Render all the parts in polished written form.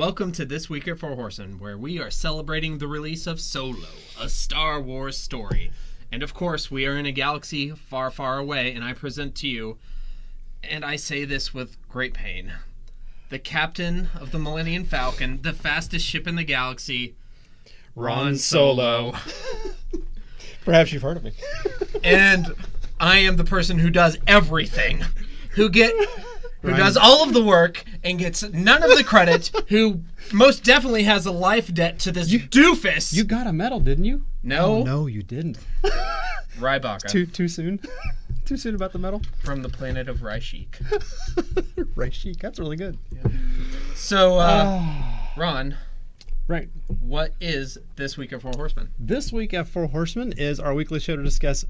Welcome to This Week at For Horsemen, where we are celebrating the release of Solo, a Star Wars story. And of course, we are in a galaxy far, far away, and I present to you, and I say this with great pain, the captain of the Millennium Falcon, the fastest ship in the galaxy, Ron Solo. Perhaps you've heard of me. And I am the person who does everything, who does all of the work and gets none of the credit, who most definitely has a life debt to this doofus. You got a medal, didn't you? No. Oh, no, you didn't. Rybaka. Too soon? Too soon about the medal? From the planet of Raishik. Raishik, that's really good. Yeah. So, Ron. Right. What is This Week at Four Horsemen? This Week at Four Horsemen is our weekly show to discuss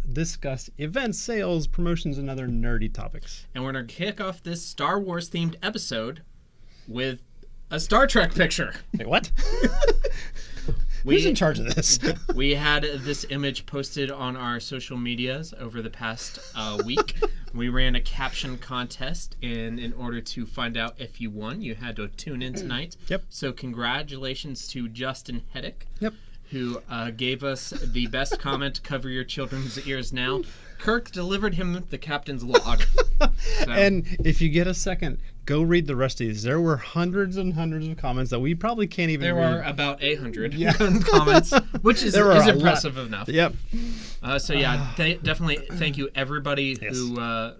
events, sales, promotions, and other nerdy topics. And we're going to kick off this Star Wars themed episode with a Star Trek picture. Wait, what? Who's in charge of this? We had this image posted on our social medias over the past week. We ran a caption contest, and in order to find out if you won, you had to tune in tonight. Yep. So congratulations to Justin Heddick, yep, who gave us the best comment, cover your children's ears now. Kirk delivered him the captain's log. So. And if you get a second, go read the rest of these. There were hundreds and hundreds of comments that we probably can't even read. There were about 800 comments, which is impressive enough. Yep. So definitely thank you everybody who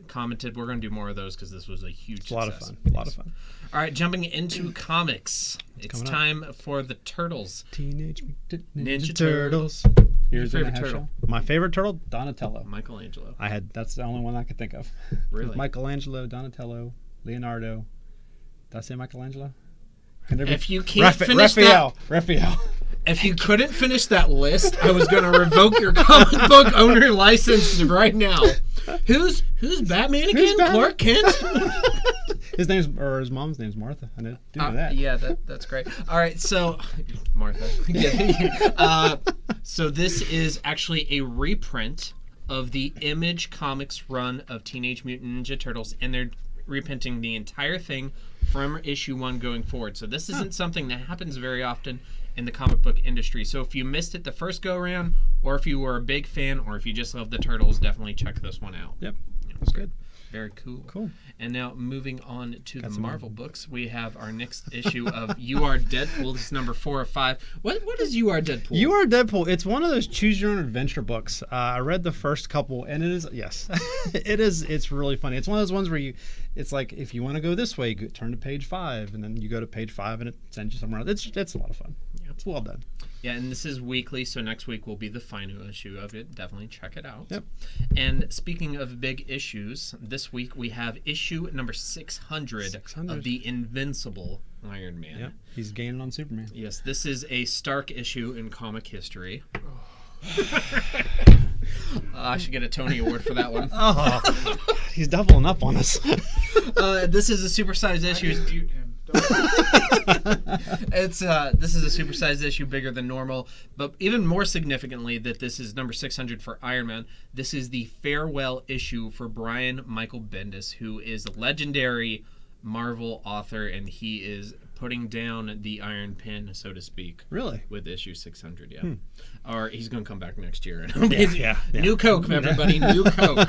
commented. We're going to do more of those because this was a huge success. A lot of fun. All right, jumping into comics. It's time for the Turtles. Teenage Mutant Ninja Turtles. Your favorite turtle? My favorite turtle? Donatello. Michelangelo. That's the only one I could think of. Really? Michelangelo, Donatello, Leonardo. Did I say Michelangelo? If you can't finish Raphael. If you couldn't finish that list, I was going to revoke your comic book owner license right now. Who's Batman again? Clark Kent? His mom's name's Martha. I do know that. Yeah, that's great. All right, so Martha. So this is actually a reprint of the Image Comics run of Teenage Mutant Ninja Turtles, and they're reprinting the entire thing from issue 1 going forward. So this isn't something that happens very often in the comic book industry. So if you missed it the first go around, or if you were a big fan, or if you just love the Turtles, definitely check this one out. Yep, that's good. Very cool. Cool. And now moving on to the Marvel books, we have our next issue of You Are Deadpool. This is number 4 of 5. What is You Are Deadpool? You Are Deadpool. It's one of those choose your own adventure books. I read the first couple, and it's really funny. It's one of those ones where it's like if you want to go this way, turn to page 5, and then you go to page 5, and it sends you somewhere else. It's a lot of fun. Yeah, it's well done. Yeah, and this is weekly, so next week will be the final issue of it. Definitely check it out. Yep. And speaking of big issues, this week we have issue number 600 of the Invincible Iron Man. Yep. He's gaining on Superman. Yes, this is a Stark issue in comic history. I should get a Tony Award for that one. Oh, he's doubling up on us. This is a supersized issue. This is a supersized issue, bigger than normal, but even more significantly that this is number 600 for Iron Man. This is the farewell issue for Brian Michael Bendis, who is a legendary Marvel author, and he is putting down the iron pen, so to speak. Really? With issue 600, yeah. Or he's going to come back next year. Yeah. New Coke, everybody, new Coke.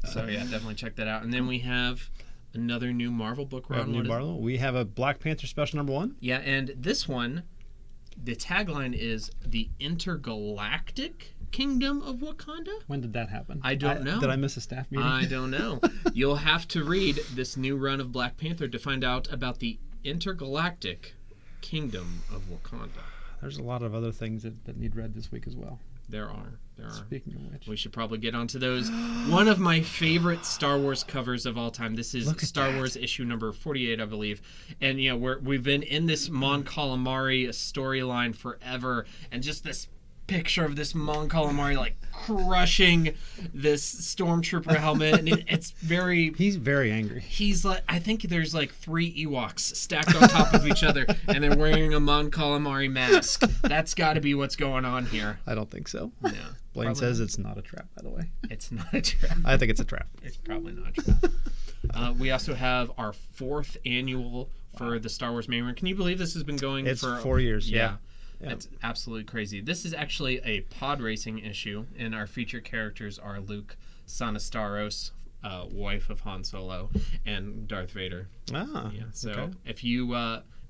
So yeah, definitely check that out. And then we have another new Marvel book. We have a Black Panther special number 1. Yeah, and this one, the tagline is the Intergalactic Kingdom of Wakanda. When did that happen? I don't know. Did I miss a staff meeting? I don't know. You'll have to read this new run of Black Panther to find out about the Intergalactic Kingdom of Wakanda. There's a lot of other things that need read this week as well. There are. Speaking of which, we should probably get onto those. One of my favorite Star Wars covers of all time. This is Star Wars issue number 48, I believe. And we've been in this Mon Calamari storyline forever, and just this picture of this Mon Calamari like crushing this stormtrooper helmet, and it's very. He's very angry. He's like, I think there's like 3 Ewoks stacked on top of each other, and they're wearing a Mon Calamari mask. That's got to be what's going on here. I don't think so. No. Blaine says it's not a trap, by the way. It's not a trap. I think it's a trap. It's probably not a trap. We also have our 4th annual for the Star Wars main run. Can you believe this has been going It's for 4 years. Yeah. That's absolutely crazy. This is actually a pod racing issue, and our featured characters are Luke Sanastaros, wife of Han Solo, and Darth Vader. Ah. Yeah. So okay. if you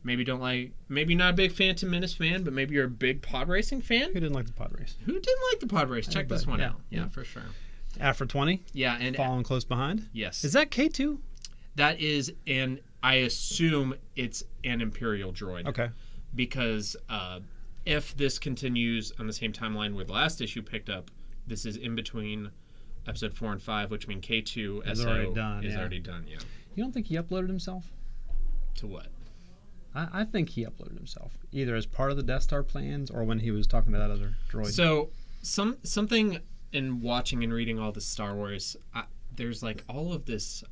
maybe not a big Phantom Menace fan, but maybe you're a big pod racing fan. Who didn't like the pod race? Who didn't like the pod race? Check this one out. Yeah, for sure. After 20. Yeah, and Following close behind. yes, Is that K2? that is, and I assume it's an Imperial droid. Okay. Because if this continues on the same timeline where the last issue picked up, this is in between episode 4 and 5, which means K2 Is SO already done, is yeah. already done. Yeah. You don't think he uploaded himself? To what? I think he uploaded himself, either as part of the Death Star plans or when he was talking to that other droid. So something in watching and reading all the Star Wars, there's like all of this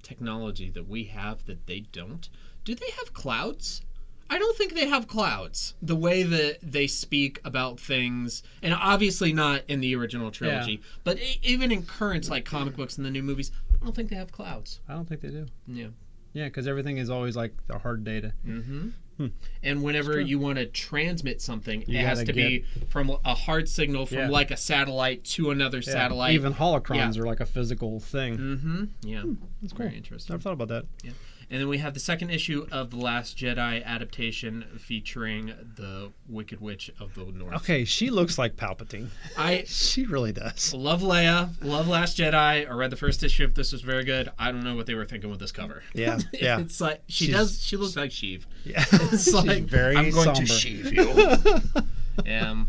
technology that we have that they don't. Do they have clouds? I don't think they have clouds. The way that they speak about things, and obviously not in the original trilogy, but even in current like comic books and the new movies, I don't think they have clouds. I don't think they do. Yeah. Yeah, because everything is always like the hard data. Mm-hmm. And whenever you want to transmit something, it has to be from a hard signal from like a satellite to another satellite. Even holocrons are like a physical thing. Mm-hmm. Yeah. That's cool. Very interesting. Never thought about that. Yeah. And then we have the second issue of The Last Jedi adaptation featuring the Wicked Witch of the North. Okay, she looks like Palpatine. She really does. Love Leia, love Last Jedi. I read the first issue. This was very good. I don't know what they were thinking with this cover. Yeah, yeah. It's like she looks like Sheev. Yeah. It's like very I'm going to somber. Sheev you.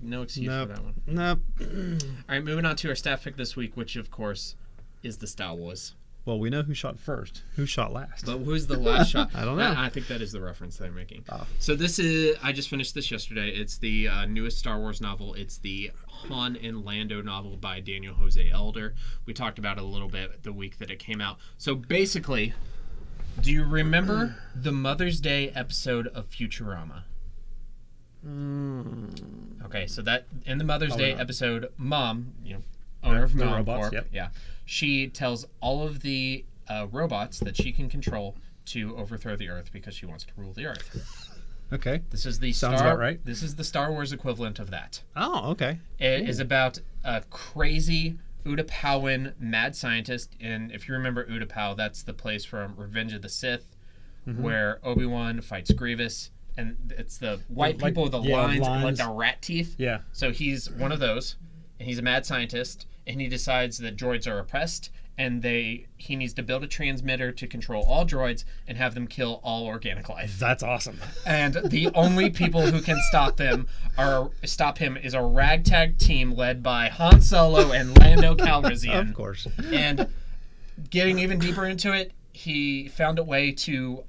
No excuse for that one. Nope. All right, moving on to our staff pick this week, which of course is the Star Wars. Well, we know who shot first. Who shot last? But who's the last shot? I don't know. I think that is the reference they're making. Oh. So this is, I just finished this yesterday. It's the newest Star Wars novel. It's the Han and Lando novel by Daniel Jose Elder. We talked about it a little bit the week that it came out. So basically, do you remember the Mother's Day episode of Futurama? Okay, so that in the Mother's Day episode, Mom, owner of the Mom robots, Corp, yep. yeah, she tells all of the robots that she can control to overthrow the Earth because she wants to rule the Earth. Okay. This is the Sounds about right. This is the Star Wars equivalent of that. Oh, okay. It is about a crazy Utapowan mad scientist, and if you remember Utapau, that's the place from Revenge of the Sith, where Obi-Wan fights Grievous, and it's the white people with the lines and like the rat teeth. Yeah. So he's one of those, and he's a mad scientist, and he decides that droids are oppressed, and he needs to build a transmitter to control all droids and have them kill all organic life. That's awesome. And the only people who can stop him is a ragtag team led by Han Solo and Lando Calrissian. Of course. And getting even deeper into it, he found a way to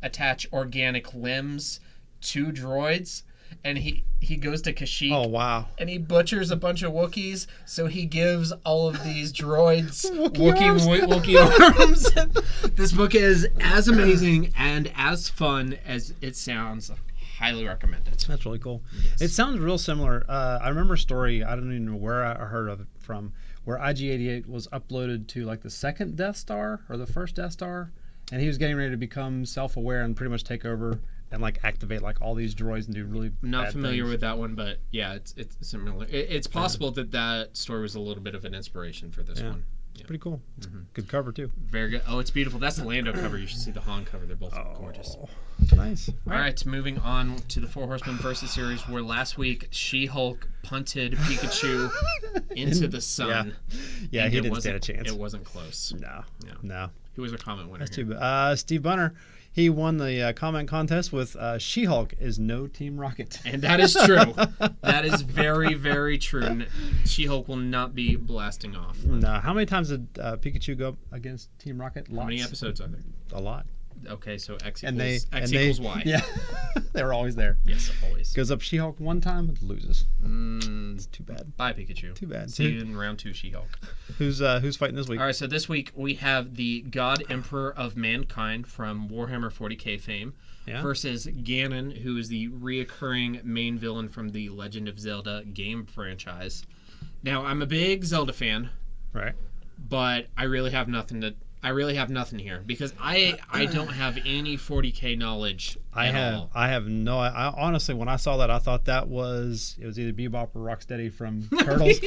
attach organic limbs to droids, and he goes to Kashyyyk. Oh, wow. And he butchers a bunch of Wookiees, so he gives all of these droids Wookiee arms. This book is as amazing and as fun as it sounds. Highly recommend it. That's really cool. Yes. It sounds real similar. I remember a story, I don't even know where I heard of it from, where IG-88 was uploaded to like the second Death Star or the first Death Star, and he was getting ready to become self-aware and pretty much take over and like activate like all these droids and do really Not bad familiar things. with that one, but yeah, it's similar. It's possible that story was a little bit of an inspiration for this one. It's pretty cool. Good cover too. Very good. Oh, it's beautiful. That's the Lando cover. You should see the Han cover. They're both gorgeous. Nice. All right, moving on to the Four Horsemen versus series, where last week She-Hulk punted Pikachu into the sun. Yeah, and he it didn't wasn't- stand a chance. It wasn't close. No. He was a comment winner. That's here. too bad. Steve Bunner, he won the comment contest with She-Hulk is no Team Rocket. And that is true. That is very, very true. She-Hulk will not be blasting off. No. How many times did Pikachu go up against Team Rocket? Lots. How many episodes are there? A lot. Okay, so X And equals Y. Yeah. They were always there. Yes, always. Goes up She-Hulk one time and loses. It's too bad. Bye, Pikachu. Too bad. See you in round 2, She-Hulk. Who's fighting this week? All right, so this week we have the God Emperor of Mankind from Warhammer 40k fame versus Ganon, who is the reoccurring main villain from the Legend of Zelda game franchise. Now, I'm a big Zelda fan, Right. but I really have nothing to... I really have nothing here because I don't have any 40K knowledge. I have no. I honestly, when I saw that, I thought it was either Bebop or Rocksteady from Turtles.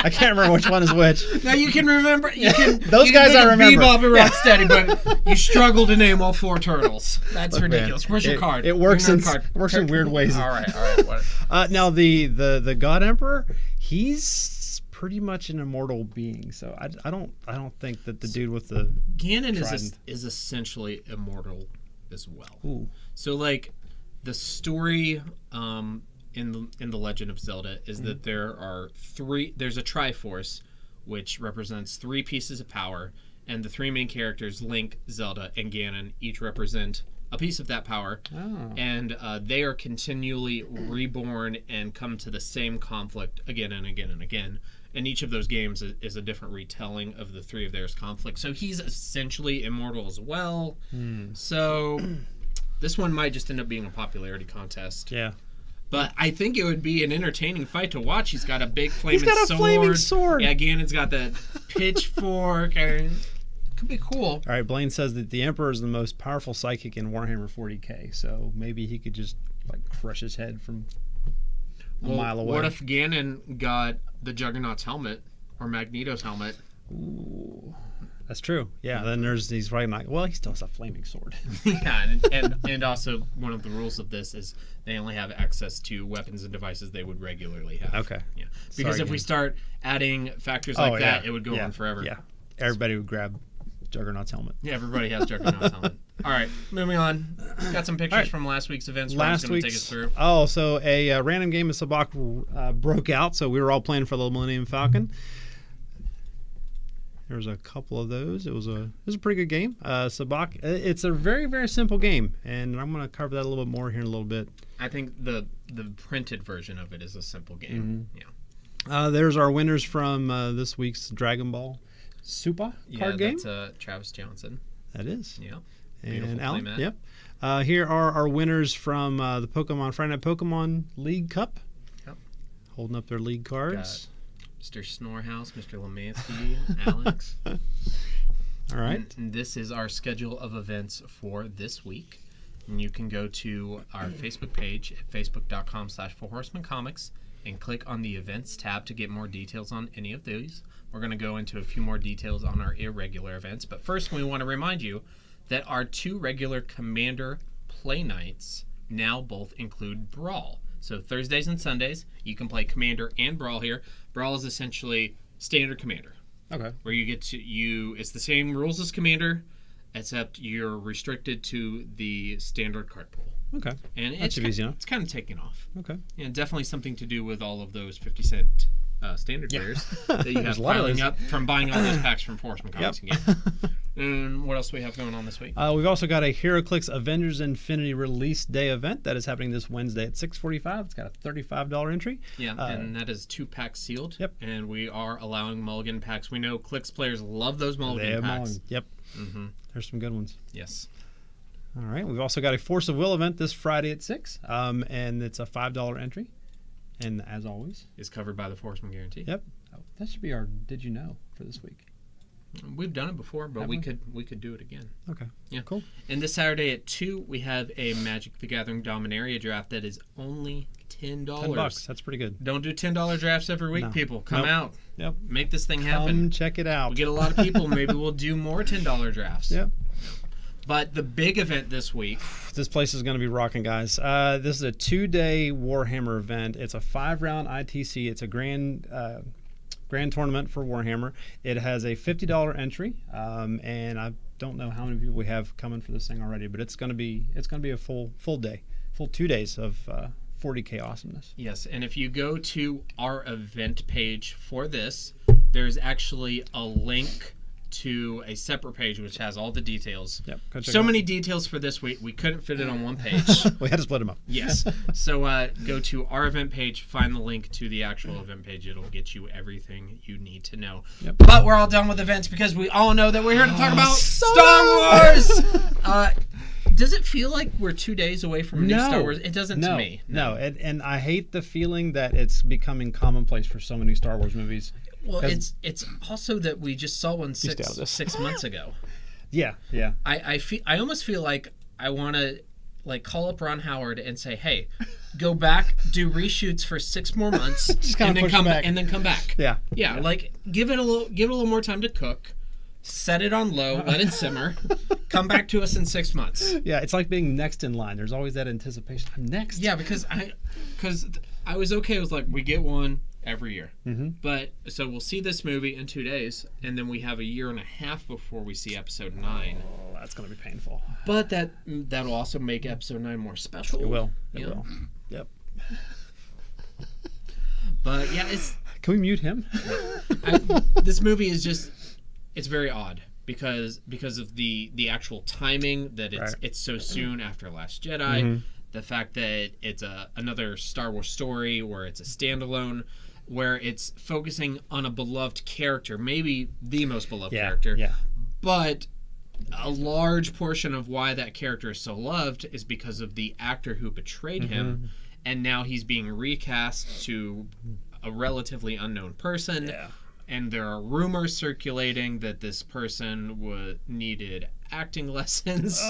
I can't remember which one is which. Now you can remember. Those guys I remember. Bebop and Rocksteady, but you struggle to name all 4 turtles. That's ridiculous. Where's your card? It works in weird ways. All right. Now the God Emperor, he's pretty much an immortal being, so I don't think that the dude with the Ganon is essentially immortal as well. Ooh. So like the story in the Legend of Zelda is that there's a Triforce which represents 3 pieces of power, and the 3 main characters, Link, Zelda, and Ganon, each represent a piece of that power, and they are continually reborn and come to the same conflict again and again and again. And each of those games is a different retelling of the 3 of theirs conflict. So he's essentially immortal as well. So this one might just end up being a popularity contest. Yeah. But I think it would be an entertaining fight to watch. He's got a big flaming sword. Yeah, Ganon's got the pitchfork. And it could be cool. All right, Blaine says that the Emperor is the most powerful psychic in Warhammer 40K. So maybe he could just like crush his head from a mile away. What if Ganon got the Juggernaut's helmet or Magneto's helmet? Ooh, that's true. Yeah. Then he's right like, well, he still has a flaming sword. Yeah, and also one of the rules of this is they only have access to weapons and devices they would regularly have. Okay. Yeah. Because if we start adding factors like that, it would go on forever. Yeah. Everybody would grab Juggernaut's helmet. Yeah, everybody has Juggernaut's helmet. All right, moving on. Got some pictures from last week's events. Last week's. Take us through. Oh, so a random game of Sabacc broke out, so we were all playing for the Millennium Falcon. There was a couple of those. It was a pretty good game. Sabacc. It's a very, very simple game, and I'm going to cover that a little bit more here in a little bit. I think the printed version of it is a simple game. Yeah. There's our winners from this week's Dragon Ball Super card game. That's Travis Johnson. That is. Yeah. And Alan. Yep. Here are our winners from the Friday Night Pokemon League Cup. Yep. Holding up their league cards. Mr. Snorehouse, Mr. Lemansky, Alex. All right. And this is our schedule of events for this week. And you can go to our Facebook page at facebook.com/4horsemencomics and click on the events tab to get more details on any of these. We're going to go into a few more details on our irregular events. But first, we want to remind you that our 2 regular Commander play nights now both include Brawl. So Thursdays and Sundays, you can play Commander and Brawl here. Brawl is essentially standard Commander. Okay. Where you get to it's the same rules as Commander, except you're restricted to the standard card pool. Okay. And it's easy enough. It's kind of taking off. Okay. And definitely something to do with all of those 50-cent standard players that you have piling up from buying all those packs from Horsemen Comics again. And what else do we have going on this week? We've also got a HeroClix Avengers Infinity release day event that is happening this Wednesday at 6:45. It's got a $35 entry. Yeah, and that is 2 packs sealed. Yep. And we are allowing mulligan packs. We know Clix players love those mulligan packs. Yep. Mm-hmm. There's some good ones. Yes. All right. We've also got a Force of Will event this Friday at 6, and it's a $5 entry. And as always, is covered by the Horseman Guarantee. Yep. That should be our Did You Know for this week. We've done it before, but we could do it again. Okay. Yeah. Cool. And this Saturday at 2, we have a Magic the Gathering Dominaria draft that is only $10. $10. That's pretty good. Don't do $10 drafts every week, people. Come out. Yep. Make this thing happen. Come check it out. We get a lot of people. Maybe we'll do more $10 drafts. Yep. But the big event this week. This place is going to be rocking, guys. This is a 2-day Warhammer event. It's a 5-round ITC. It's a grand tournament for Warhammer. It has a $50 entry, and I don't know how many people we have coming for this thing already, but it's going to be a full day, full 2 days of 40K awesomeness. Yes, and if you go to our event page for this, there's actually a link to a separate page which has all the details. Yep. So many details for this week. We couldn't fit it on one page. We had to split them up. Yes. So go to our event page, find the link to the actual event page. It'll get you everything you need to know. Yep. But we're all done with events because we all know that we're here to talk about Star Wars! Does it feel like we're 2 days away from new Star Wars? It doesn't to me. No. And I hate the feeling that it's becoming commonplace for so many Star Wars movies. Well, it's also that we just saw one 6 months ago. Yeah. I almost feel like I want to call up Ron Howard and say, hey, go back, do reshoots for 6 more months, and then come back. Yeah. Like give it a little more time to cook. Set it on low, let it simmer. Come back to us in 6 months. Yeah, it's like being next in line. There's always that anticipation. I'm next. Yeah, because I was okay with we get one every year. Mm-hmm. But so we'll see this movie in 2 days, and then we have a year and a half before we see episode 9. Oh, that's gonna be painful. But that'll also make episode 9 more special. It will. It will. Yep. But yeah, it's. Can we mute him? This movie is just. It's very odd because of the actual timing that it's so soon after Last Jedi, Mm-hmm. the fact that it's another Star Wars story where it's a standalone, where it's focusing on a beloved character, maybe the most beloved character. Yeah. But a large portion of why that character is so loved is because of the actor who betrayed him, and now he's being recast to a relatively unknown person. Yeah. And there are rumors circulating that this person needed acting lessons.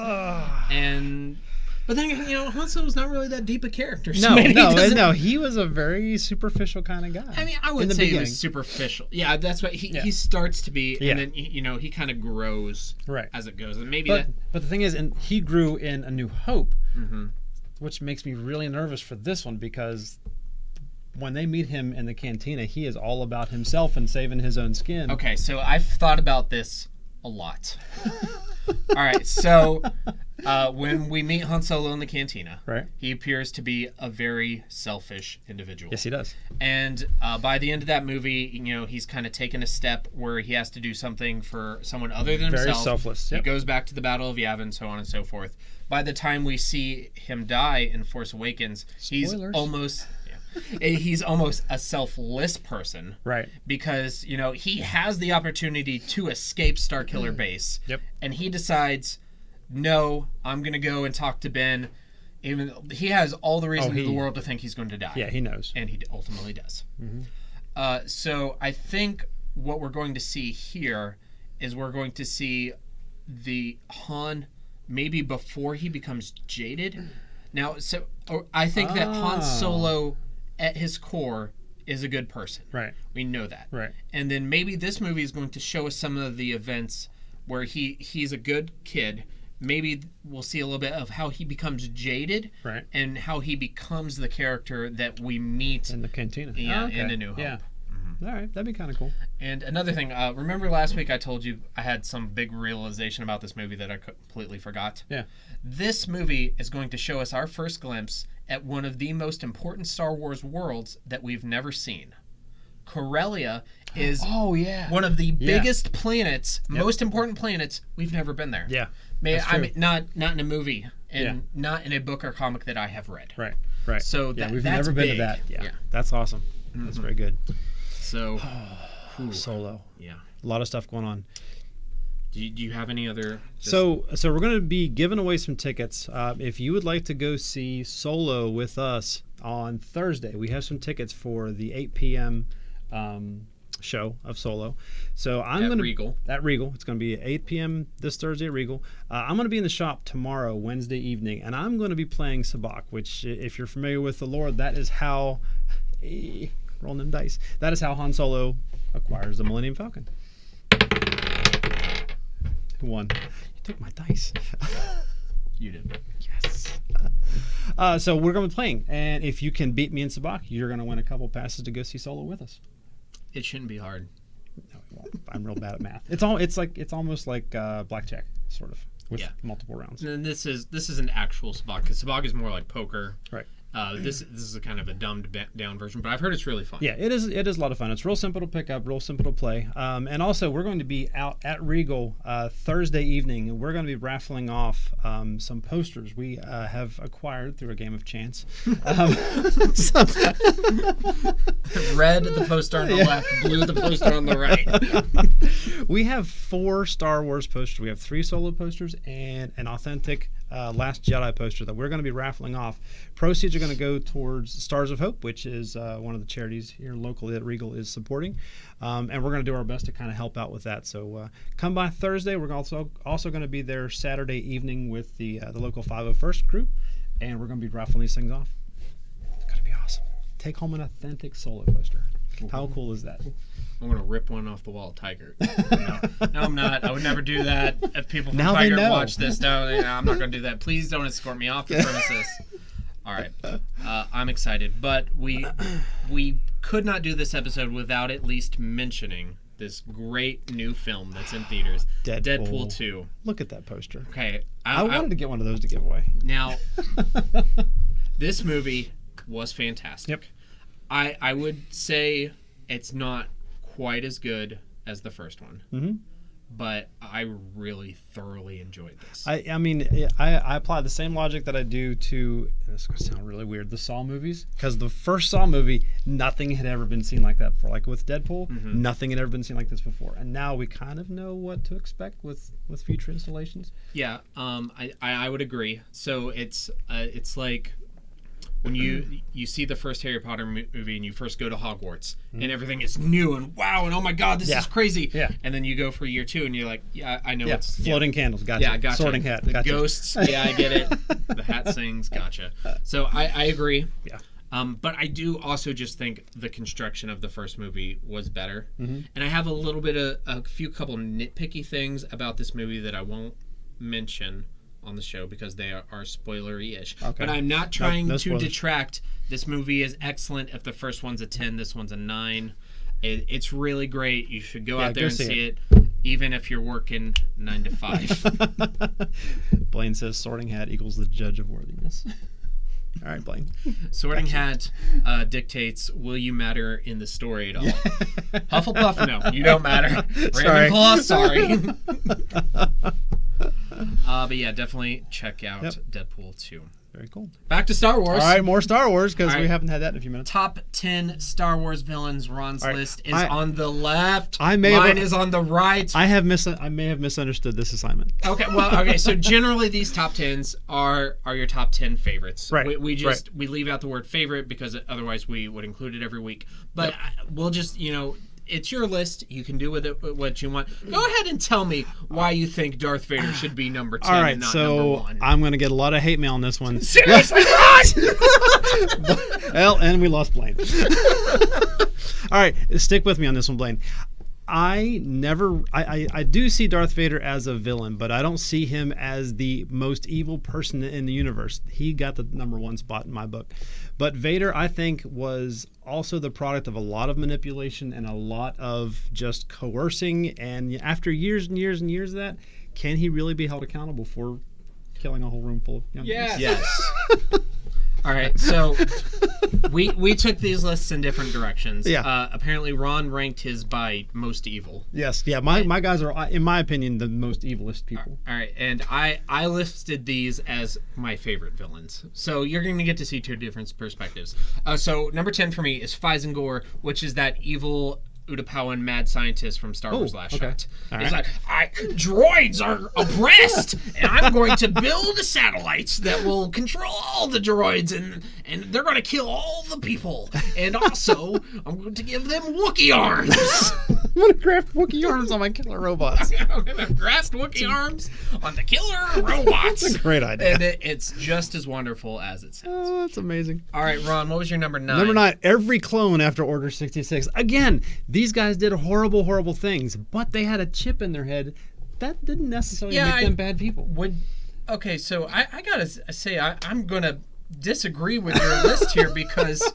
But then, Han Solo's not really that deep a character. So No. He was a very superficial kind of guy. I mean, I wouldn't say he was superficial. Yeah, that's what he starts to be, and then he kind of grows as it goes, and maybe But the thing is, and he grew in A New Hope, Mm-hmm. which makes me really nervous for this one because. When they meet him in the cantina, he is all about himself and saving his own skin. Okay, so I've thought about this a lot. All right, so when we meet Han Solo in the cantina, he appears to be a very selfish individual. Yes, he does. And by the end of that movie, he's kind of taken a step where he has to do something for someone other than himself. Very selfless. He goes back to the Battle of Yavin, so on and so forth. By the time we see him die in Force Awakens, Spoilers. he's almost a selfless person. Right. Because, he has the opportunity to escape Starkiller Base. Yep. And he decides, no, I'm going to go and talk to Ben. Even he has all the reason in the world to think he's going to die. Yeah, he knows. And he ultimately does. Mm-hmm. So I think what we're going to see here is we're going to see the Han maybe before he becomes jaded. Now, I think that Han Solo, at his core, is a good person. Right. We know that. Right. And then maybe this movie is going to show us some of the events where he's a good kid. Maybe we'll see a little bit of how he becomes jaded. Right. And how he becomes the character that we meet in the cantina. Yeah, in A New Hope. Yeah. All right, that'd be kind of cool. And another thing, remember last week I told you I had some big realization about this movie that I completely forgot? Yeah. This movie is going to show us our first glimpse at one of the most important Star Wars worlds that we've never seen. Corellia is one of the biggest planets, most important planets. We've never been there. Yeah. Not in a movie and not in a book or comic that I have read. Right. So we've that's never been big. to that. Yeah. That's awesome. Mm-hmm. That's very good. So, Solo. Yeah. A lot of stuff going on. Do you have any other? So we're going to be giving away some tickets. If you would like to go see Solo with us on Thursday, we have some tickets for the 8 p.m. Show of Solo. So I'm going to Regal. At Regal. It's going to be at 8 p.m. this Thursday at Regal. I'm going to be in the shop tomorrow, Wednesday evening, and I'm going to be playing Sabacc, which, if you're familiar with the lore, that is how. Rolling them dice. That is how Han Solo acquires the Millennium Falcon. Who won? You took my dice. You did. Yes. So we're going to be playing, and if you can beat me in Sabacc, you're going to win a couple passes to go see Solo with us. It shouldn't be hard. No, it won't. I'm real bad at math. It's almost like blackjack, sort of, with multiple rounds. And this is an actual Sabacc, because Sabacc is more like poker. Right. This is a kind of a dumbed down version, but I've heard it's really fun. Yeah, it is a lot of fun. It's real simple to pick up, real simple to play. And also, we're going to be out at Regal Thursday evening, and we're going to be raffling off some posters we have acquired through a game of chance. Red, the poster on the left, blue, the poster on the right. We have 4 Star Wars posters. We have 3 Solo posters and an authentic Last Jedi poster that we're going to be raffling off. Proceeds are going to go towards Stars of Hope, which is one of the charities here locally that Regal is supporting. And we're going to do our best to kind of help out with that. So come by Thursday. We're also going to be there Saturday evening with the local 501st group, and we're going to be raffling these things off. It's going to be awesome. Take home an authentic Solo poster. How cool is that? I'm going to rip one off the wall of Tiger. No, I'm not. I would never do that. If people from Now they Tiger know. watch this, no, I'm not going to do that. Please don't escort me off the premises. All right. I'm excited. But we could not do this episode without at least mentioning this great new film that's in theaters, Deadpool 2. Look at that poster. Okay. I wanted to get one of those to give away. Now, this movie was fantastic. Yep. I would say it's not quite as good as the first one, but I really thoroughly enjoyed this. I mean, I apply the same logic that I do to, this is going to sound really weird, the Saw movies. Because the first Saw movie, nothing had ever been seen like that before. Like with Deadpool, nothing had ever been seen like this before. And now we kind of know what to expect with future installations. Yeah, I would agree. So it's like when you see the first Harry Potter movie and you first go to Hogwarts and everything is new and wow and oh my god, this is crazy. Yeah. And then you go for year 2 and you're like, yeah, I know it's floating candles, gotcha. Yeah, gotcha. Sorting hat, the gotcha. Ghosts, yeah, I get it. The hat sings, gotcha. So I agree. Yeah. But I do also just think the construction of the first movie was better. And I have a few couple nitpicky things about this movie that I won't mention on the show because they are spoilery-ish. Okay. But I'm not trying to detract. This movie is excellent. If the first one's a 10, this one's a 9. It's really great. You should go out there and see it, even if you're working 9 to 5. Blaine says sorting hat equals the judge of worthiness. All right, Blaine. Sorting hat dictates, will you matter in the story at all? Hufflepuff, no, you don't matter. Ravenclaw, sorry. But yeah, definitely check out Deadpool 2. Very cool. Back to Star Wars. All right, more Star Wars because we haven't had that in a few minutes. Top 10 Star Wars villains. Ron's list is on the left. Mine is on the right. I may have misunderstood this assignment. Okay. So generally, these top 10s are your top 10 favorites. Right. We leave out the word favorite because otherwise we would include it every week. But we'll just it's your list. You can do with it what you want. Go ahead and tell me why you think Darth Vader should be number 10 and not number 1. I'm going to get a lot of hate mail on this one. Seriously, Ron? Well, and we lost Blaine. All right, stick with me on this one, Blaine. I do see Darth Vader as a villain, but I don't see him as the most evil person in the universe. He got the number 1 spot in my book. But Vader, I think, was also the product of a lot of manipulation and a lot of just coercing. And after years and years and years of that, can he really be held accountable for killing a whole room full of young kids? Yes. All right, so we took these lists in different directions. Yeah. Apparently, Ron ranked his by most evil. Yes. Yeah. My guys are, in my opinion, the most evilest people. All right, and I listed these as my favorite villains. So you're going to get to see two different perspectives. So number 10 for me is Feisengor, which is that evil Utapawan mad scientist from Star Wars Last Shot. He's like, droids are oppressed, and I'm going to build satellites that will control all the droids, and they're going to kill all the people. And also, I'm going to give them Wookiee arms. I'm going to graft Wookiee arms on my killer robots. I'm going to graft Wookiee arms on the killer robots. That's a great idea. And it's just as wonderful as it sounds. Oh, that's amazing. All right, Ron, what was your number 9? Number 9, every clone after Order 66. Again, these guys did horrible, horrible things, but they had a chip in their head. That didn't necessarily make them bad people. Okay, so I gotta say, I'm gonna disagree with your list here because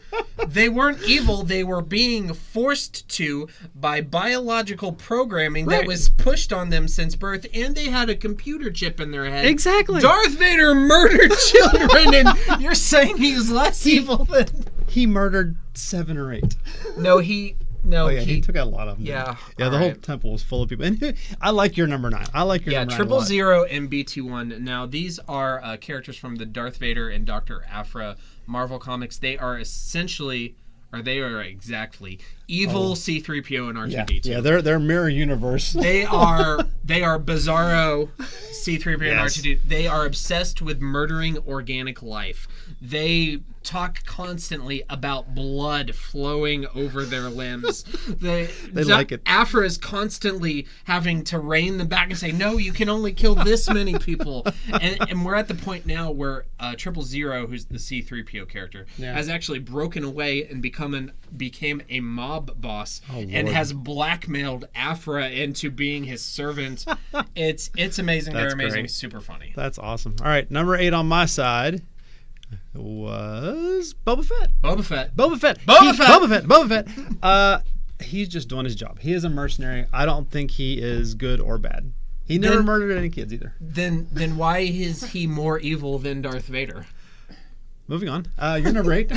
they weren't evil. They were being forced to by biological programming that was pushed on them since birth, and they had a computer chip in their head. Exactly. Darth Vader murdered children, and you're saying he's less evil than... He murdered 7 or 8. No, he took out a lot of them. Yeah. Yeah, the whole temple was full of people. And I like your number 9. I like your number 9 Triple Zero and BT1. Now, these are characters from the Darth Vader and Dr. Aphra Marvel comics. They are essentially they are exactly evil C-3PO and R2-D2. Yeah, they're mirror universe. They are bizarro C-3PO and Yes. R2-D2. They are obsessed with murdering organic life. They talk constantly about blood flowing over their limbs. They like it. Afra is constantly having to rein them back and say, no, you can only kill this many people. And we're at the point now where 000, who's the C-3PO character, has actually broken away and became a mob boss and has blackmailed Afra into being his servant. It's amazing. That's They're amazing. great. Super funny. That's awesome. All right, number 8 on my side was Boba Fett. Boba Fett. Boba Fett. Boba Fett. Boba Fett. Boba Fett. He's just doing his job. He is a mercenary. I don't think he is good or bad. He never murdered any kids either. Then why is he more evil than Darth Vader? Moving on. You're number 8.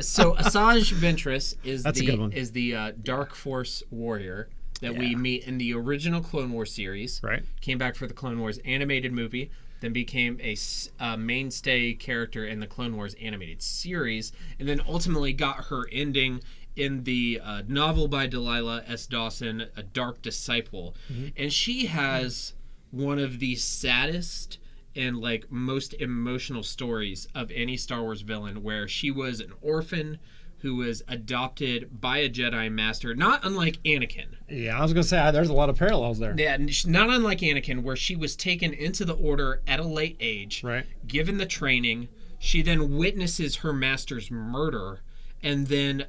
So Asajj Ventress is That's a good one. the Dark Force warrior that we meet in the original Clone Wars series. Right. Came back for the Clone Wars animated movie, then became a mainstay character in the Clone Wars animated series, and then ultimately got her ending in the novel by Delilah S. Dawson, A Dark Disciple. And she has one of the saddest and like most emotional stories of any Star Wars villain, where she was an orphan who was adopted by a Jedi Master, not unlike Anakin. Yeah, I was going to say, there's a lot of parallels there. Yeah, not unlike Anakin, where she was taken into the Order at a late age, Right. given the training. She then witnesses her master's murder, and then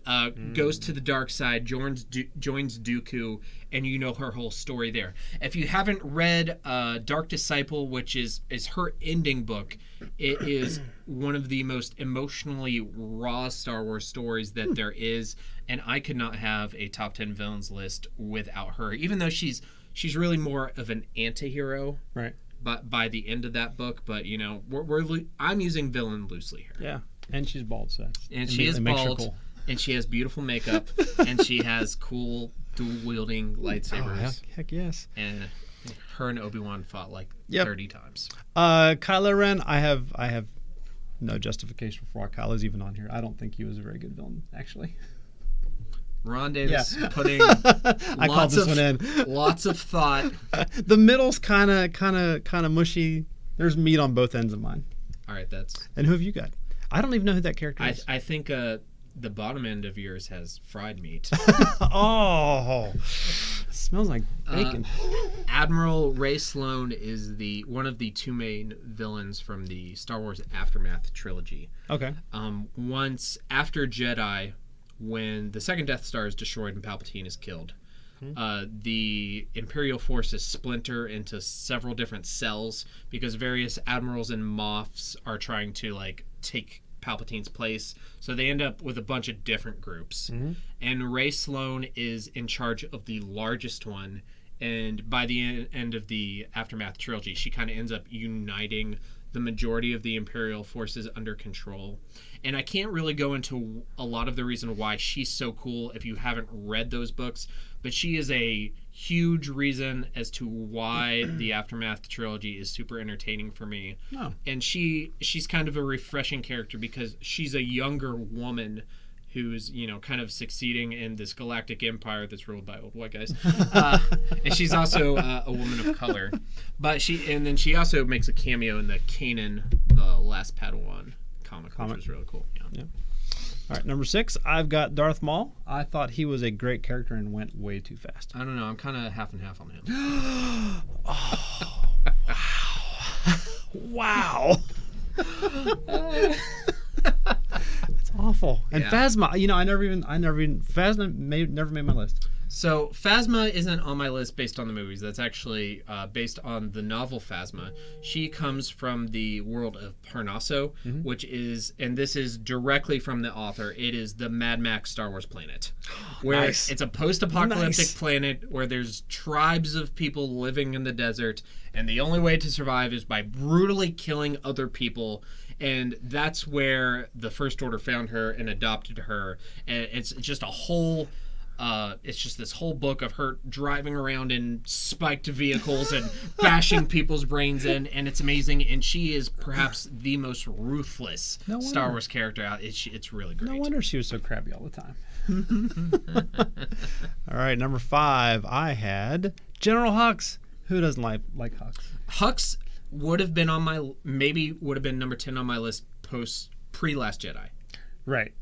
goes to the dark side, joins Dooku, and you know her whole story there. If you haven't read Dark Disciple, which is her ending book, it is one of the most emotionally raw Star Wars stories that there is, and I could not have a top 10 villains list without her, even though she's really more of an anti-hero. Right. But by the end of that book, but you know, I'm using villain loosely here. Yeah. And she's bald, so And she is makes her bald, cool. and she has beautiful makeup, and she has cool dual-wielding lightsabers. Oh, heck yes. And her and Obi-Wan fought like 30 times. Kylo Ren, I have no justification for why Kylo's even on here. I don't think he was a very good villain, actually. Ron Davis putting I called this one in. lots of thought. The middle's kind of mushy. There's meat on both ends of mine. All right, that's. And who have you got? I don't even know who that character is. I think the bottom end of yours has fried meat. Oh, smells like bacon. Admiral Ray Sloane is one of the two main villains from the Star Wars Aftermath trilogy. Okay. Once after Jedi, when the second Death Star is destroyed and Palpatine is killed, the Imperial forces splinter into several different cells because various admirals and moffs are trying to like take Palpatine's place. So they end up with a bunch of different groups. And Ray Sloane is in charge of the largest one. And by the end of the Aftermath trilogy, she kind of ends up uniting the majority of the Imperial forces under control. And I can't really go into a lot of the reason why she's so cool if you haven't read those books, but she is a huge reason as to why the Aftermath trilogy is super entertaining for me. Oh. And she's kind of a refreshing character because she's a younger woman who's, you know, kind of succeeding in this galactic empire that's ruled by old white guys. And she's also a woman of color. But she also makes a cameo in the Kanan, the Last Padawan comic, which was really cool. Yeah. All right, number 6, I've got Darth Maul. I thought he was a great character and went way too fast. I don't know. I'm kind of half and half on him. Oh, wow. Wow. That's awful. And Phasma, you know, I never even Phasma never made my list. So Phasma isn't on my list based on the movies. That's actually based on the novel Phasma. She comes from the world of Parnaso, which is, and this is directly from the author, it is the Mad Max Star Wars planet. Where it's a post-apocalyptic planet where there's tribes of people living in the desert, and the only way to survive is by brutally killing other people. And that's where the First Order found her and adopted her. And it's just a whole It's just this whole book of her driving around in spiked vehicles and bashing people's brains in, and it's amazing. And she is perhaps the most ruthless Star Wars character out. It's really great. No wonder she was so crabby all the time. All right, number 5, I had General Hux. Who doesn't like Hux? Hux would have been on would have been number 10 on my list pre-Last Jedi. Right.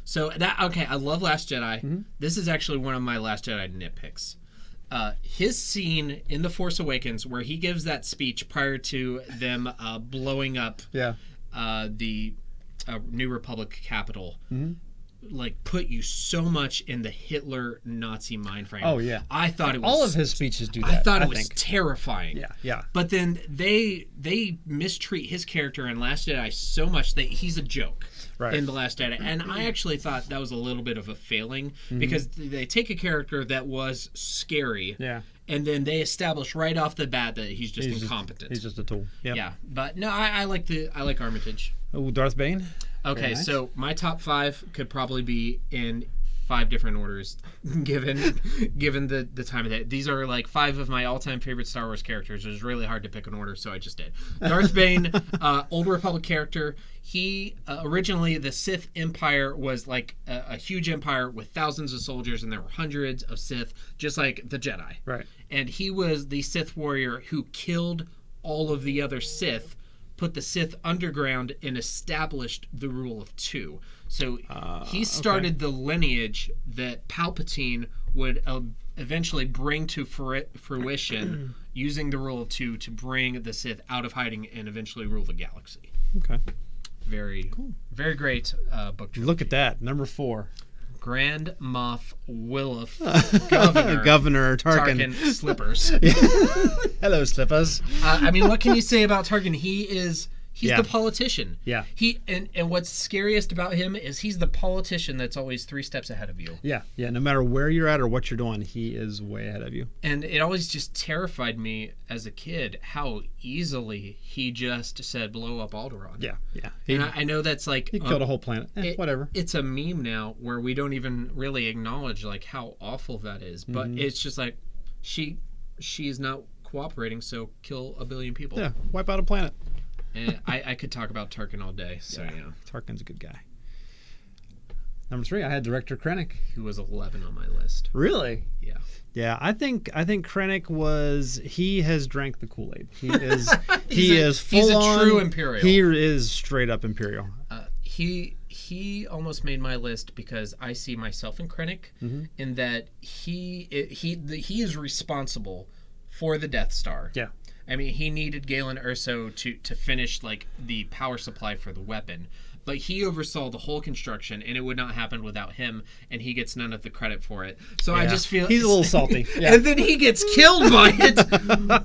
So I love Last Jedi. Mm-hmm. This is actually one of my Last Jedi nitpicks. His scene in The Force Awakens where he gives that speech prior to them blowing up the New Republic capital, like put you so much in the Hitler Nazi mind frame. Oh yeah, I thought it was all of his speeches do that. I thought it was terrifying. Yeah. But then they mistreat his character in Last Jedi so much that he's a joke. Right. In The Last Jedi. And I actually thought that was a little bit of a failing because they take a character that was scary and then they establish right off the bat that he's incompetent. He's just a tool. Yep. Yeah. But no, I like Armitage. Oh, Darth Bane? Okay, nice. So my top 5 could probably be in 5 different orders given the time of day. These are like 5 of my all-time favorite Star Wars characters. It was really hard to pick an order, so I just did. Darth Bane, Old Republic character. He originally the Sith Empire was like a huge empire with thousands of soldiers, and there were hundreds of Sith, just like the Jedi. Right. And he was the Sith warrior who killed all of the other Sith, put the Sith underground, and established the rule of 2. So he started the lineage that Palpatine would eventually bring to fruition using the rule of 2 to bring the Sith out of hiding and eventually rule the galaxy. Okay. Very cool. Very great book trilogy. Look at that. Number 4. Grand Moff Wilf Governor Tarkin Slippers. Hello, Slippers. I mean, what can you say about Tarkin? He's the politician. Yeah. And what's scariest about him is he's the politician that's always 3 steps ahead of you. Yeah. No matter where you're at or what you're doing, he is way ahead of you. And it always just terrified me as a kid how easily he just said blow up Alderaan. Yeah. And I know that's like he killed a whole planet. Whatever. It's a meme now where we don't even really acknowledge like how awful that is. But it's just like she's not cooperating, so kill a billion people. Yeah. Wipe out a planet. And I could talk about Tarkin all day. So yeah. Tarkin's a good guy. Number 3, I had Director Krennic. Who was 11 on my list. Really? Yeah. Yeah, I think Krennic he has drank the Kool-Aid. He is full he's a on, true Imperial. He is straight up Imperial. He almost made my list because I see myself in Krennic in that he is responsible for the Death Star. Yeah. I mean, he needed Galen Erso to finish like the power supply for the weapon, but he oversaw the whole construction, and it would not happen without him, and he gets none of the credit for it. So I just feel he's a little salty. Yeah. And then he gets killed by it,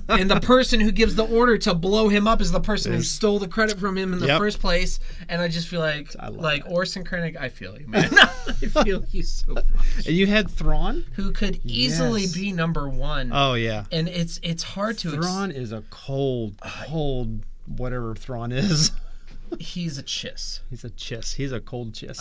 and the person who gives the order to blow him up is the person who stole the credit from him in the first place. And I just feel like Orson Krennic, I feel you, man. I feel you so much. And you had Thrawn, who could easily be number 1. Oh yeah. And it's hard to. Thrawn is a cold whatever Thrawn is. He's a chiss. He's a chiss. He's a cold chiss.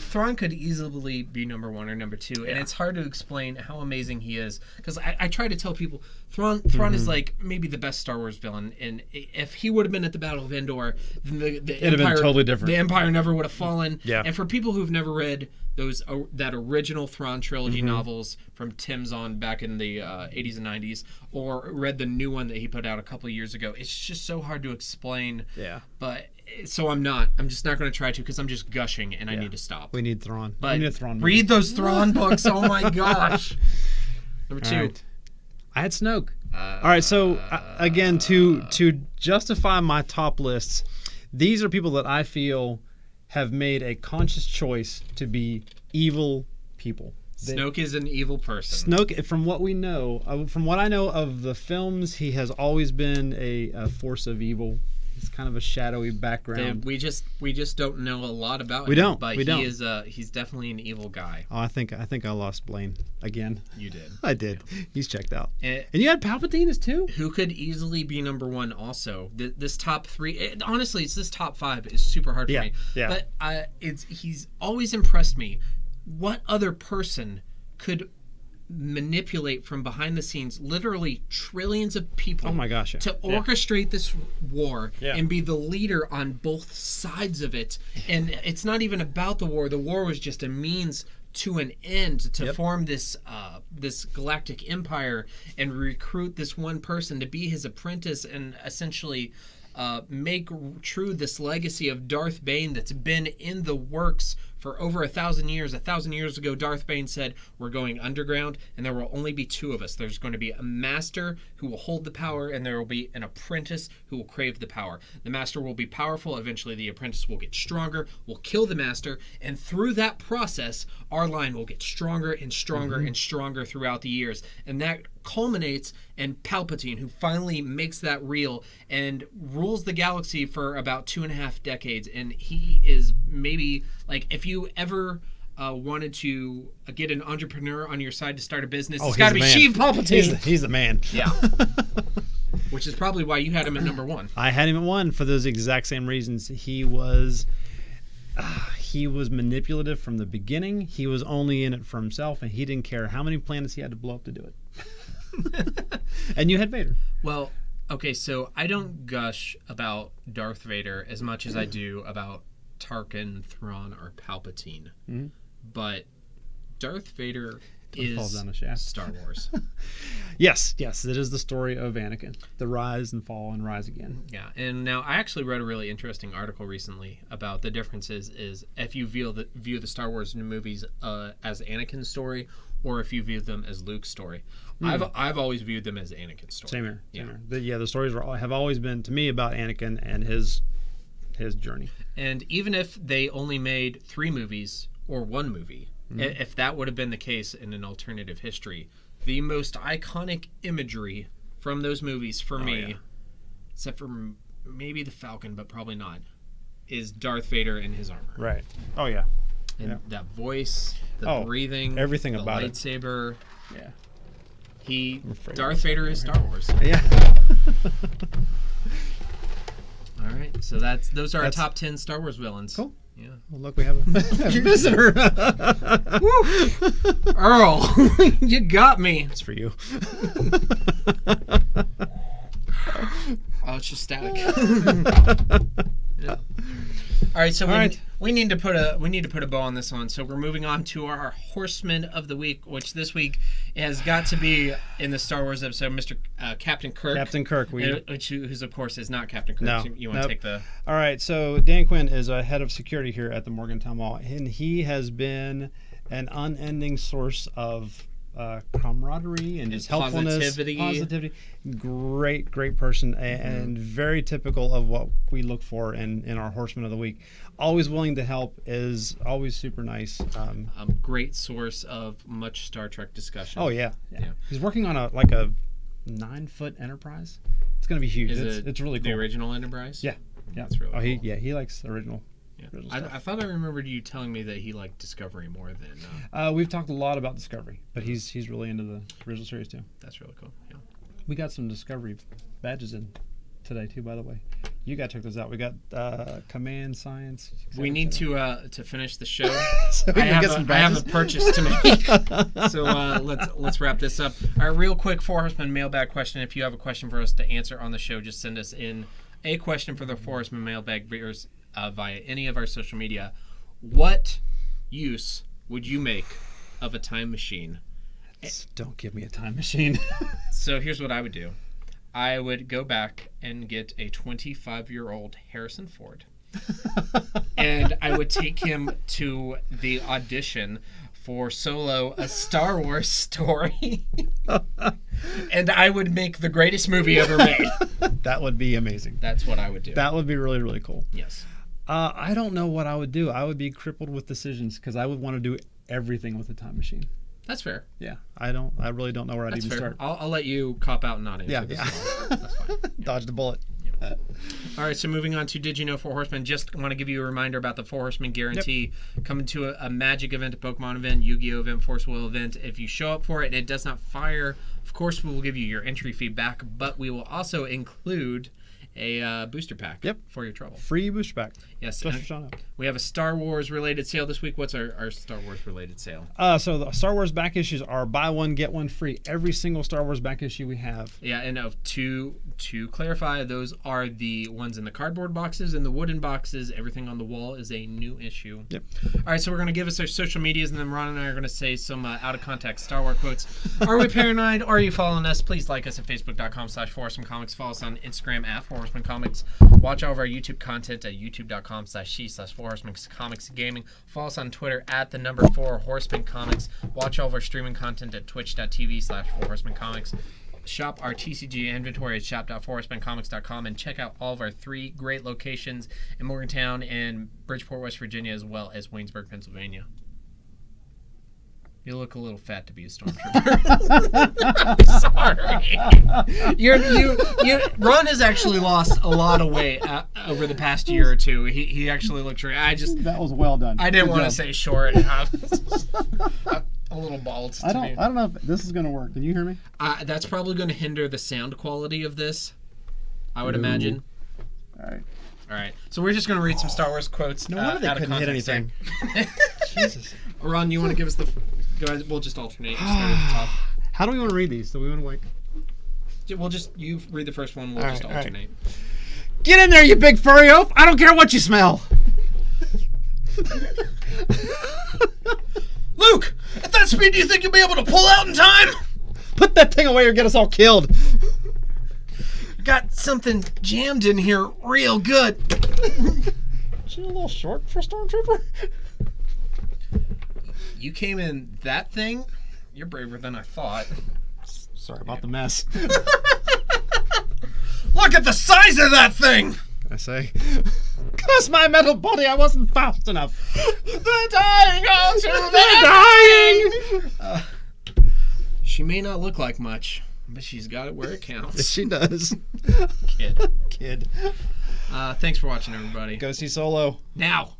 Thrawn could easily be number 1 or number 2, and it's hard to explain how amazing he is. Because I try to tell people, Thrawn is like maybe the best Star Wars villain, and if he would have been at the Battle of Endor, then the Empire, have been totally different. The Empire never would have fallen. Yeah. And for people who've never read that original Thrawn trilogy novels from Tim Zahn back in the 80s and 90s, or read the new one that he put out a couple of years ago, it's just so hard to explain. Yeah. But so I'm just not going to try to, because I'm just gushing and I need to stop. We need Thrawn. But we need a Thrawn movie. Read those Thrawn books. Oh my gosh. Number 2. Right. I had Snoke. All right, so again, to justify my top lists, these are people that I feel have made a conscious choice to be evil people. Snoke is an evil person. Snoke, from what I know of the films, he has always been a force of evil. He's kind of a shadowy background. We just don't know a lot about him. We don't. But we don't. He is he's definitely an evil guy. Oh, I think I lost Blaine again. You did. I did. Yeah. He's checked out. And you had Palpatine as too? Who could easily be number one also. This top three, honestly, it's this top five is super hard for me. Yeah. But he's always impressed me. What other person could manipulate from behind the scenes literally trillions of people oh my gosh, to orchestrate this war Yeah. and be the leader on both sides of it? And it's not even about the war was just a means to an end to form this this galactic empire and recruit this one person to be his apprentice and essentially make true this legacy of Darth Bane that's been in the works for over 1,000 years. 1,000 years ago, Darth Bane said, we're going underground, and there will only be two of us. There's going to be a master who will hold the power, and there will be an apprentice who will crave the power. The master will be powerful. Eventually, the apprentice will get stronger, will kill the master, and through that process, our line will get stronger and stronger and stronger throughout the years. And that culminates in Palpatine, who finally makes that real and rules the galaxy for about 2.5 decades. And he is maybe, like, if you ever wanted to get an entrepreneur on your side to start a business, it's got to be Sheev Palpatine. He's the man. Yeah. Which is probably why you had him at number one. I had him at one for those exact same reasons. He was manipulative from the beginning. He was only in it for himself, and he didn't care how many planets he had to blow up to do it. And you had Vader. Well, okay, so I don't gush about Darth Vader as much as I do about Tarkin, Thrawn, or Palpatine. Mm-hmm. But Darth Vader falls is down the shaft. Star Wars. Yes, it is the story of Anakin, the rise and fall and rise again. Yeah, and now I actually read a really interesting article recently about the differences is if you view the Star Wars movies as Anakin's story, or if you view them as Luke's story. I've always viewed them as Anakin's story. Same here. The stories have always been to me about Anakin and his journey. And even if they only made 3 movies or 1 movie, if that would have been the case in an alternative history, the most iconic imagery from those movies for me, except for maybe the Falcon, but probably not, is Darth Vader in his armor. Right. Oh yeah. And that voice, the breathing, everything the about lightsaber. Yeah. Darth Vader is Star Wars. Yeah. All right, so those are our top 10 Star Wars villains. Cool. Yeah. Well, look, we have a visitor. Earl, you got me. It's for you. Oh, it's just static. Yeah. All right, so we need to put a bow on this one. So we're moving on to our Horsemen of the Week, which this week has got to be in the Star Wars episode, Mr. Captain Kirk. Captain Kirk, who's of course is not Captain Kirk. No, So you want to take the? All right, so Dan Quinn is a head of security here at the Morgantown Mall, and he has been an unending source of camaraderie and just helpfulness, positivity. Great person, and very typical of what we look for in our Horsemen of the Week. Always willing to help, is always super nice. A great source of much Star Trek discussion. Oh yeah. He's working on a 9-foot Enterprise. It's going to be huge. It's really cool. The original Enterprise. Yeah. That's really cool. He likes original. Yeah. I thought I remembered you telling me that he liked Discovery more than. We've talked a lot about Discovery, but he's really into the original series too. That's really cool. Yeah. We got some Discovery badges in today too, by the way. You got to check those out. We got Command Science. We need to finish the show. So I have a purchase to make. So let's wrap this up. All right, real quick, 4 Horsemen mailbag question. If you have a question for us to answer on the show, just send us in a question for the 4 Horsemen mailbag viewers via any of our social media. What use would you make of a time machine? Don't give me a time machine. So here's what I would do. I would go back and get a 25-year-old Harrison Ford. And I would take him to the audition for Solo, a Star Wars story. And I would make the greatest movie ever made. That would be amazing. That's what I would do. That would be really, really cool. Yes. I don't know what I would do. I would be crippled with decisions because I would want to do everything with a time machine. That's fair. Yeah. I really don't know where I'd even start. I'll let you cop out and not answer. Yeah. That's fine. Yeah. Dodge the bullet. Yeah. All right, so moving on to Did You Know Four Horsemen? Just want to give you a reminder about the Four Horsemen guarantee. Coming to a Magic event, a Pokemon event, Yu-Gi-Oh event, Force Will event. If you show up for it and it does not fire, of course we will give you your entry fee back, but we will also include a booster pack for your trouble. Free booster pack. Yes. Just for showing up. We have a Star Wars related sale this week. What's our Star Wars related sale? So the Star Wars back issues are buy one, get one free. Every single Star Wars back issue we have. Yeah, and to clarify, those are the ones in the cardboard boxes and the wooden boxes. Everything on the wall is a new issue. Yep. All right, so we're going to give us our social medias, and then Ron and I are going to say some out-of-context Star Wars quotes. Are we paranoid? Are you following us? Please like us at facebook.com/4horsemencomics. Follow us on Instagram at 4horsemencomics. Watch all of our YouTube content at youtube.com/4horsemencomics gaming. Follow us on Twitter at 4horsemencomics. Watch all of our streaming content at twitch.tv/4horsemencomics. Shop our TCG inventory at shop.4horsemencomics.com and check out all of our 3 great locations in Morgantown and Bridgeport, West Virginia, as well as Waynesburg, Pennsylvania. You look a little fat to be a stormtrooper. Sorry. Ron has actually lost a lot of weight over the past year or two. He actually looked. That was well done. I didn't want to say short. A little bald. I don't know if this is going to work. Can you hear me? That's probably going to hinder the sound quality of this, I would imagine. All right. So we're just going to read some Star Wars quotes. No wonder they couldn't hit anything. Jesus. Ron, you want to give us the... Guys, we'll just alternate. Just start at the top. How do we want to read these? Do we want to you read the first one. We'll just alternate. Right. Get in there, you big furry oaf! I don't care what you smell. Luke, at that speed, do you think you'll be able to pull out in time? Put that thing away or get us all killed. Got something jammed in here real good. Is she a little short for Stormtrooper? You came in that thing? You're braver than I thought. Sorry about the mess. Look at the size of that thing! Can I say? Curse my metal body, I wasn't fast enough. They're dying, Archer! They're dying! She may not look like much, but she's got it where it counts. Yes, she does. Kid. Kid. Thanks for watching, everybody. Go see Solo. Now.